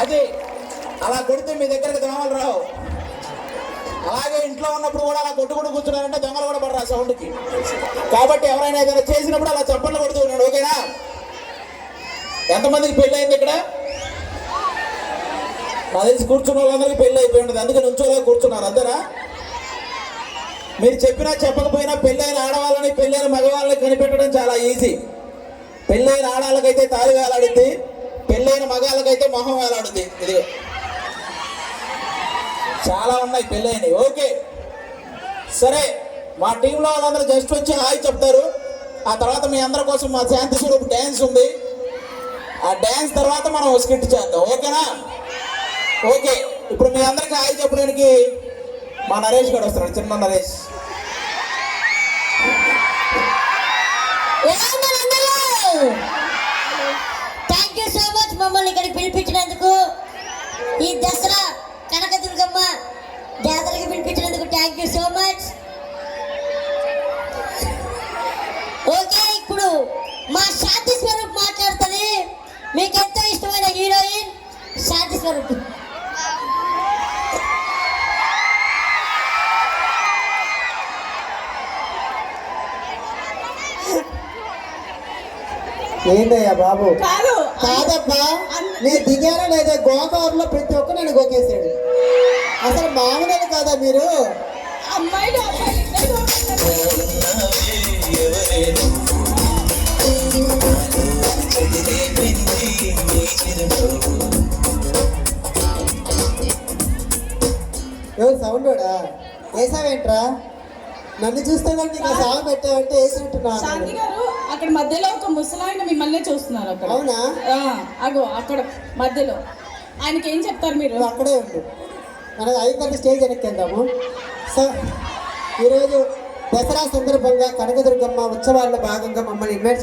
అది అలా కొడితే మీ దగ్గరకు దోమలు రావు. అలాగే ఇంట్లో ఉన్నప్పుడు కూడా అలా కొట్టుకుంటూ కూర్చున్నారంటే దొంగలు కూడా పడరు ఆ సౌండ్కి. కాబట్టి ఎవరైనా ఏదైనా చేసినప్పుడు అలా చప్పట్లు కొడుతూ ఉన్నాడు. ఓకేనా? ఎంతమందికి పెళ్ళి అయింది ఇక్కడ? నా తెలిసి కూర్చున్న వాళ్ళందరికీ పెళ్ళి అయిపోయి ఉంటుంది, అందుకే నుంచోలా కూర్చున్నారు. అంతేనా? మీరు చెప్పినా చెప్పకపోయినా పెళ్ళైన ఆడవాళ్ళని పెళ్ళైన మగవాళ్ళని కనిపెట్టడం చాలా ఈజీ. పెళ్ళైన ఆడవాళ్ళకైతే తాళి వేలాడుద్ది, పెళ్ళైన మగాళ్ళకైతే మొహం వేలాడుద్ది. ఇది చాలా ఉన్నాయి పెళ్ళైనవి. ఓకే సరే, మా టీంలో వాళ్ళందరూ జస్ట్ వచ్చి హాయ్ చెప్తారు. ఆ తర్వాత మీ అందరి కోసం మా శాంతి స్వరూప్ డ్యాన్స్ ఉంది. ఆ డ్యాన్స్ తర్వాత మనం స్కిట్ చేద్దాం. ఓకేనా? ఓకే, ఇప్పుడు మీ అందరికి హాయ్ చెప్పడానికి మా నరేష్ గారు వస్తున్నాడు. చిన్న Naresh. Thank you so much మమ్మల్ని ఇక్కడికి పిలిపించినందుకు. ఈ దసరా కనకదుర్గమ్మ జాతరకి పిలిపించినందుకు thank you so much. Okay, ఇప్పుడు మా శాంతి స్వరూప్ మాట్లాడుతుంది. మీకు ఎంతో ఇష్టమైన హీరోయిన్ శాంతి స్వరూప్. ఏంటయ్యా బాబు? కాదబ్బా, నేను దిగాను లేదా గోదావరిలో ప్రతి ఒక్క నేను గోకేశాడు. అసలు మామూలు కాదా మీరు? అమ్మాయిలు ఎవరు సౌండ్ వాడా? వేసావేంట్రా? నన్ను చూస్తే కానీ నీకు సాంగ్ పెట్టావంటే వేసినట్టున్నా. శాంతి గారు, అక్కడ మధ్యలో ఒక ముసలాయన మిమ్మల్ని చూస్తున్నారు. అక్కడ అవునా? అగో అక్కడ మధ్యలో ఆయనకి ఏం చెప్తారు మీరు? నువ్వు అక్కడే ఉండు, మనకు అయిన స్టేజ్ వెనక్కిద్దాము. సో ఈరోజు దసరా సందర్భంగా కనకదుర్గమ్మ ఉత్సవాల్లో భాగంగా మమ్మల్ని ఇన్వైట్